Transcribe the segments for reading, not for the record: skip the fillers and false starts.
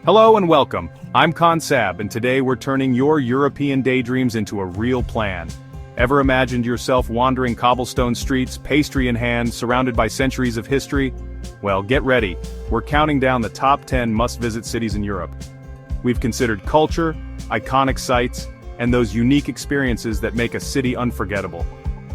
Hello and welcome. I'm Konsab, and today we're turning your European daydreams into a real plan. Ever imagined yourself wandering cobblestone streets, pastry in hand, surrounded by centuries of history? Well, get ready. We're counting down the top 10 must-visit cities in Europe. We've considered culture, iconic sites, and those unique experiences that make a city unforgettable.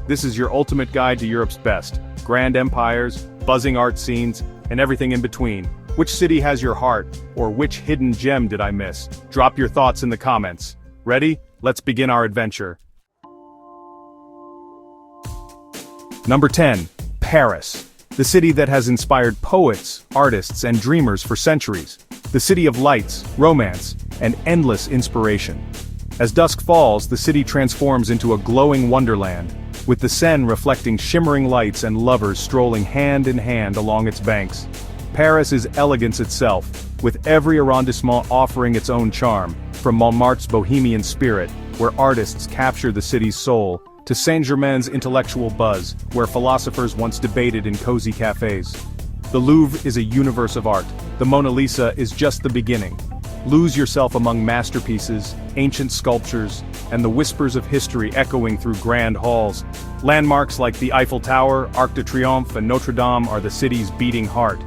This is your ultimate guide to Europe's best: grand empires, buzzing art scenes, and everything in between. Which city has your heart, or which hidden gem did I miss? Drop your thoughts in the comments. Ready? Let's begin our adventure. Number 10. Paris. The city that has inspired poets, artists, and dreamers for centuries. The city of lights, romance, and endless inspiration. As dusk falls, the city transforms into a glowing wonderland, with the Seine reflecting shimmering lights and lovers strolling hand in hand along its banks. Paris is elegance itself, with every arrondissement offering its own charm, from Montmartre's bohemian spirit, where artists capture the city's soul, to Saint-Germain's intellectual buzz, where philosophers once debated in cozy cafes. The Louvre is a universe of art. The Mona Lisa is just the beginning. Lose yourself among masterpieces, ancient sculptures, and the whispers of history echoing through grand halls. Landmarks like the Eiffel Tower, Arc de Triomphe, and Notre Dame are the city's beating heart.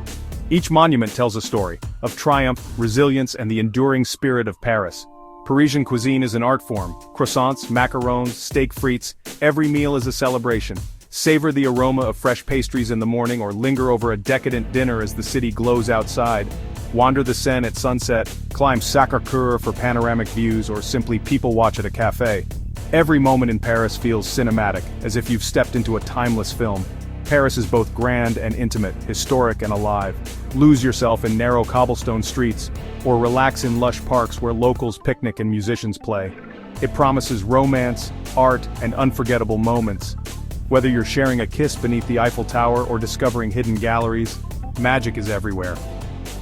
Each monument tells a story of triumph, resilience, and the enduring spirit of Paris. Parisian cuisine is an art form. Croissants, macarons, steak frites, every meal is a celebration. Savor the aroma of fresh pastries in the morning or linger over a decadent dinner as the city glows outside. Wander the Seine at sunset, climb Sacré-Cœur for panoramic views, or simply people watch at a cafe. Every moment in Paris feels cinematic, as if you've stepped into a timeless film. Paris is both grand and intimate, historic and alive. Lose yourself in narrow cobblestone streets, or relax in lush parks where locals picnic and musicians play. It promises romance, art, and unforgettable moments. Whether you're sharing a kiss beneath the Eiffel Tower or discovering hidden galleries, magic is everywhere.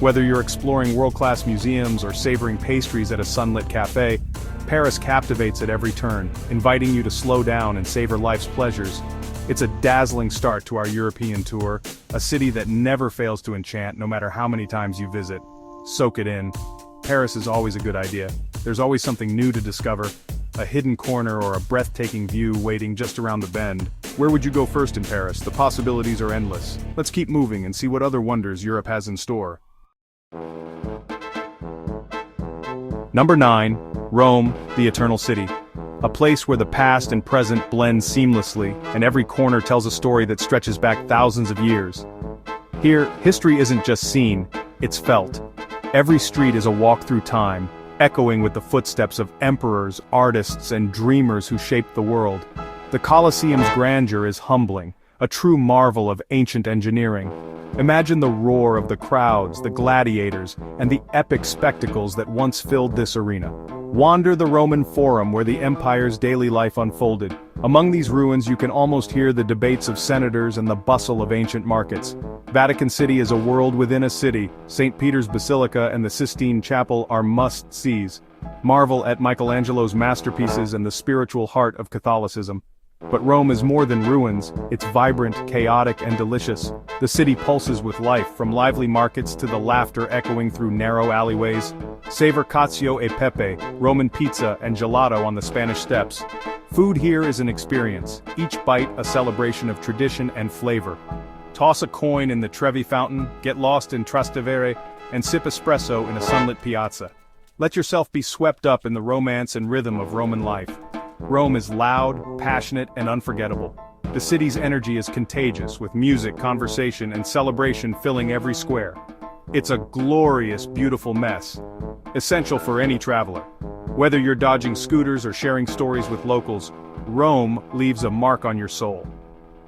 Whether you're exploring world-class museums or savoring pastries at a sunlit cafe, Paris captivates at every turn, inviting you to slow down and savor life's pleasures. It's a dazzling start to our European tour, a city that never fails to enchant no matter how many times you visit. Soak it in. Paris is always a good idea. There's always something new to discover, a hidden corner or a breathtaking view waiting just around the bend. Where would you go first in Paris? The possibilities are endless. Let's keep moving and see what other wonders Europe has in store. Number 9. Rome, the Eternal City. A place where the past and present blend seamlessly, and every corner tells a story that stretches back thousands of years. Here, history isn't just seen, it's felt. Every street is a walk through time, echoing with the footsteps of emperors, artists, and dreamers who shaped the world. The Colosseum's grandeur is humbling, a true marvel of ancient engineering. Imagine the roar of the crowds, the gladiators, and the epic spectacles that once filled this arena. Wander the Roman Forum where the empire's daily life unfolded. Among these ruins you can almost hear the debates of senators and the bustle of ancient markets. Vatican City is a world within a city. St. Peter's Basilica and the Sistine Chapel are must-sees. Marvel at Michelangelo's masterpieces and the spiritual heart of Catholicism. But Rome is more than ruins, it's vibrant, chaotic, and delicious. The city pulses with life, from lively markets to the laughter echoing through narrow alleyways. Savor cacio e pepe, Roman pizza, and gelato on the Spanish Steps. Food here is an experience, each bite a celebration of tradition and flavor. Toss a coin in the Trevi Fountain, get lost in Trastevere, and sip espresso in a sunlit piazza. Let yourself be swept up in the romance and rhythm of Roman life. Rome is loud, passionate, and unforgettable. The city's energy is contagious, with music, conversation, and celebration filling every square. It's a glorious, beautiful mess, essential for any traveler. Whether you're dodging scooters or sharing stories with locals, Rome leaves a mark on your soul.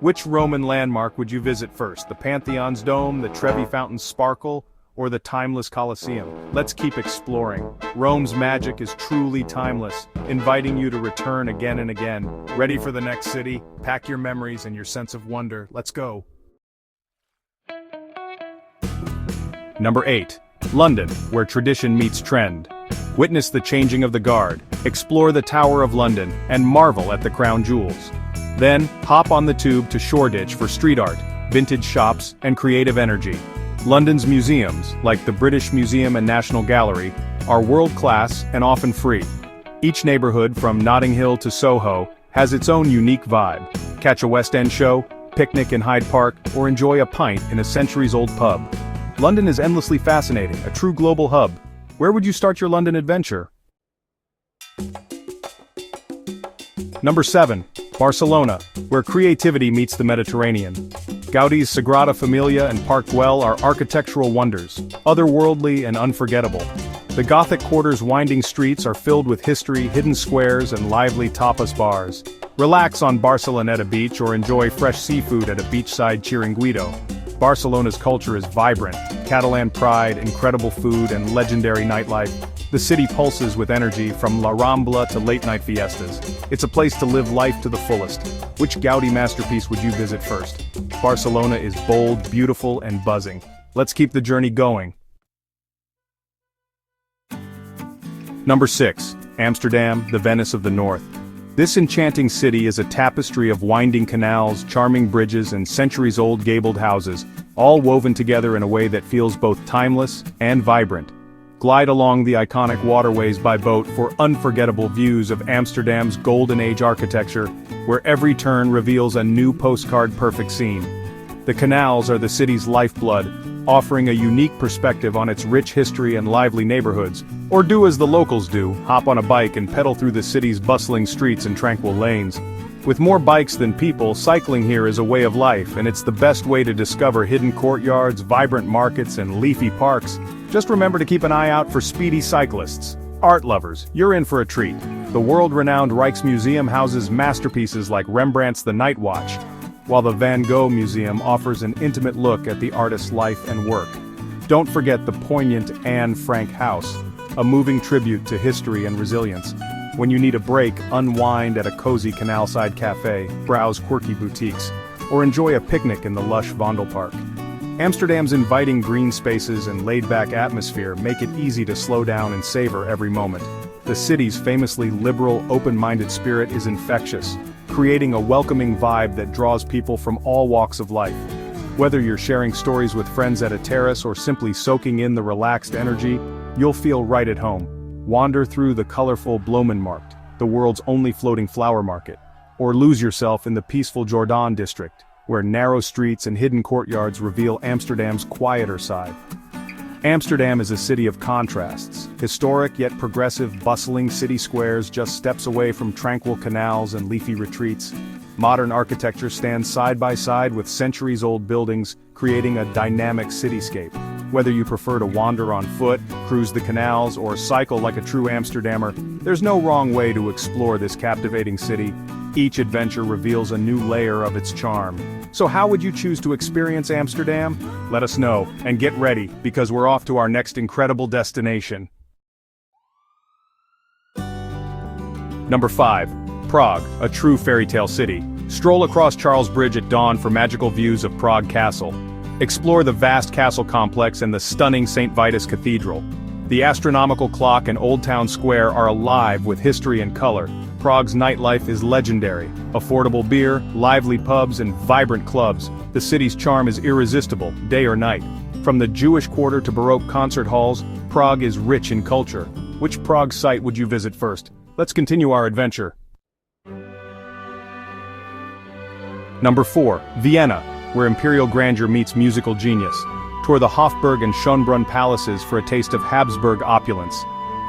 Which Roman landmark would you visit first? The Pantheon's dome, the Trevi Fountain's sparkle, or the timeless Colosseum? Let's keep exploring. Rome's magic is truly timeless, inviting you to return again and again. Ready for the next city? Pack your memories and your sense of wonder. Let's go. Number 8. London, where tradition meets trend. Witness the changing of the guard, explore the Tower of London, and marvel at the crown jewels. Then, hop on the tube to Shoreditch for street art, vintage shops, and creative energy. London's museums, like the British Museum and National Gallery, are world-class and often free. Each neighborhood, from Notting Hill to Soho, has its own unique vibe. Catch a West End show, picnic in Hyde Park, or enjoy a pint in a centuries-old pub. London is endlessly fascinating, a true global hub. Where would you start your London adventure? Number 7. Barcelona, where creativity meets the Mediterranean. Gaudi's Sagrada Familia and Park Güell are architectural wonders, otherworldly and unforgettable. The Gothic quarter's winding streets are filled with history, hidden squares, and lively tapas bars. Relax on Barceloneta Beach or enjoy fresh seafood at a beachside chiringuito. Barcelona's culture is vibrant: Catalan pride, incredible food, and legendary nightlife. The city pulses with energy from La Rambla to late-night fiestas. It's a place to live life to the fullest. Which Gaudi masterpiece would you visit first? Barcelona is bold, beautiful, and buzzing. Let's keep the journey going. Number 6. Amsterdam, the Venice of the North. This enchanting city is a tapestry of winding canals, charming bridges, and centuries-old gabled houses, all woven together in a way that feels both timeless and vibrant. Glide along the iconic waterways by boat for unforgettable views of Amsterdam's golden age architecture, where every turn reveals a new postcard-perfect scene. The canals are the city's lifeblood, offering a unique perspective on its rich history and lively neighborhoods. Or do as the locals do, hop on a bike and pedal through the city's bustling streets and tranquil lanes. With more bikes than people, cycling here is a way of life, and it's the best way to discover hidden courtyards, vibrant markets, and leafy parks. Just remember to keep an eye out for speedy cyclists. Art lovers, you're in for a treat. The world-renowned Rijksmuseum houses masterpieces like Rembrandt's The Night Watch, while the Van Gogh Museum offers an intimate look at the artist's life and work. Don't forget the poignant Anne Frank house, a moving tribute to history and resilience. When you need a break, unwind at a cozy canal-side cafe, browse quirky boutiques, or enjoy a picnic in the lush Vondelpark. Amsterdam's inviting green spaces and laid-back atmosphere make it easy to slow down and savor every moment. The city's famously liberal, open-minded spirit is infectious, creating a welcoming vibe that draws people from all walks of life. Whether you're sharing stories with friends at a terrace or simply soaking in the relaxed energy, you'll feel right at home. Wander through the colorful Bloemenmarkt, the world's only floating flower market, or lose yourself in the peaceful Jordaan district, where narrow streets and hidden courtyards reveal Amsterdam's quieter side. Amsterdam is a city of contrasts, historic yet progressive, bustling city squares just steps away from tranquil canals and leafy retreats. Modern architecture stands side by side with centuries-old buildings, creating a dynamic cityscape. Whether you prefer to wander on foot, cruise the canals, or cycle like a true Amsterdammer, there's no wrong way to explore this captivating city. Each adventure reveals a new layer of its charm. So how would you choose to experience Amsterdam? Let us know, and get ready, because we're off to our next incredible destination. Number 5. Prague, a true fairy tale city. Stroll across Charles Bridge at dawn for magical views of Prague Castle. Explore the vast castle complex and the stunning St. Vitus Cathedral. The astronomical clock and Old Town Square are alive with history and color. Prague's nightlife is legendary. Affordable beer, lively pubs, and vibrant clubs. The city's charm is irresistible, day or night. From the Jewish Quarter to Baroque concert halls, Prague is rich in culture. Which Prague site would you visit first? Let's continue our adventure. Number 4. Vienna, where imperial grandeur meets musical genius. Tour the Hofburg and Schönbrunn palaces for a taste of Habsburg opulence.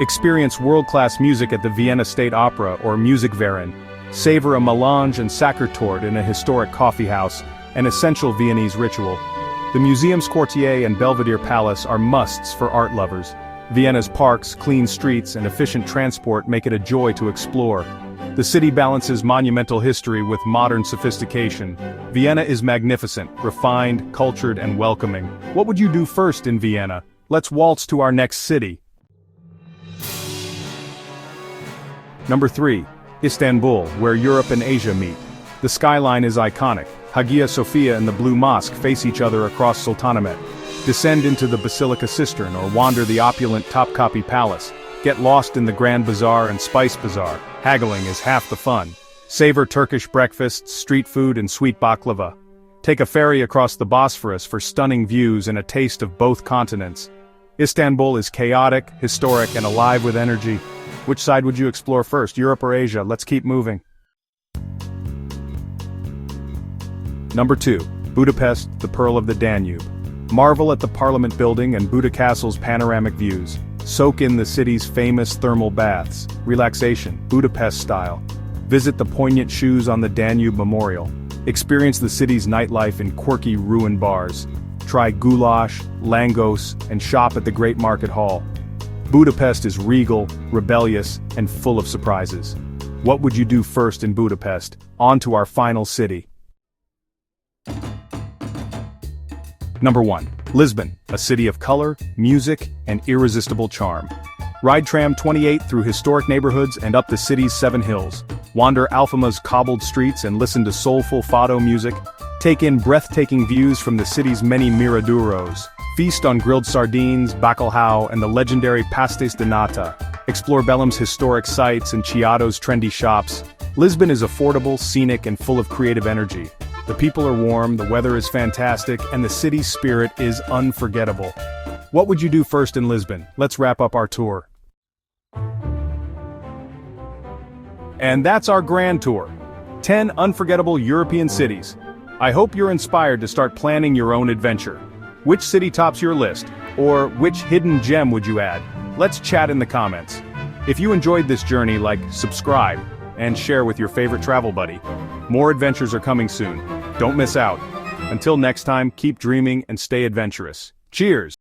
Experience world-class music at the Vienna State Opera or Musikverein. Savor a melange and Sachertorte in a historic coffee house, an essential Viennese ritual. The Museum's Quartier and Belvedere Palace are musts for art lovers. Vienna's parks, clean streets, and efficient transport make it a joy to explore. The city balances monumental history with modern sophistication. Vienna is magnificent, refined, cultured, and welcoming. What would you do first in Vienna? Let's waltz to our next city. Number 3. Istanbul, where Europe and Asia meet. The skyline is iconic. Hagia Sophia and the Blue Mosque face each other across Sultanahmet. Descend into the Basilica Cistern or wander the opulent Topkapi Palace. Get lost in the Grand Bazaar and Spice Bazaar. Haggling is half the fun. Savor Turkish breakfasts, street food, and sweet baklava. Take a ferry across the Bosphorus for stunning views and a taste of both continents. Istanbul is chaotic, historic, and alive with energy. Which side would you explore first, Europe or Asia? Let's keep moving. Number 2. Budapest, the Pearl of the Danube. Marvel at the Parliament building and Buda Castle's panoramic views. Soak in the city's famous thermal baths. Relaxation, Budapest style. Visit the poignant shoes on the Danube Memorial. Experience the city's nightlife in quirky ruin bars. Try goulash, langos, and shop at the Great Market Hall. Budapest is regal, rebellious, and full of surprises. What would you do first in Budapest? On to our final city. Number 1. Lisbon, a city of color, music, and irresistible charm. Ride tram 28 through historic neighborhoods and up the city's 7 hills. Wander Alfama's cobbled streets and listen to soulful fado music. Take in breathtaking views from the city's many miraduros. Feast on grilled sardines, bacalhau, and the legendary pastéis de nata. Explore Bellem's historic sites and Chiato's trendy shops. Lisbon is affordable, scenic, and full of creative energy. The people are warm, the weather is fantastic, and the city's spirit is unforgettable. What would you do first in Lisbon? Let's wrap up our tour. And that's our grand tour. 10 unforgettable European cities. I hope you're inspired to start planning your own adventure. Which city tops your list? Or which hidden gem would you add? Let's chat in the comments. If you enjoyed this journey, subscribe, and share with your favorite travel buddy. More adventures are coming soon. Don't miss out. Until next time, keep dreaming and stay adventurous. Cheers!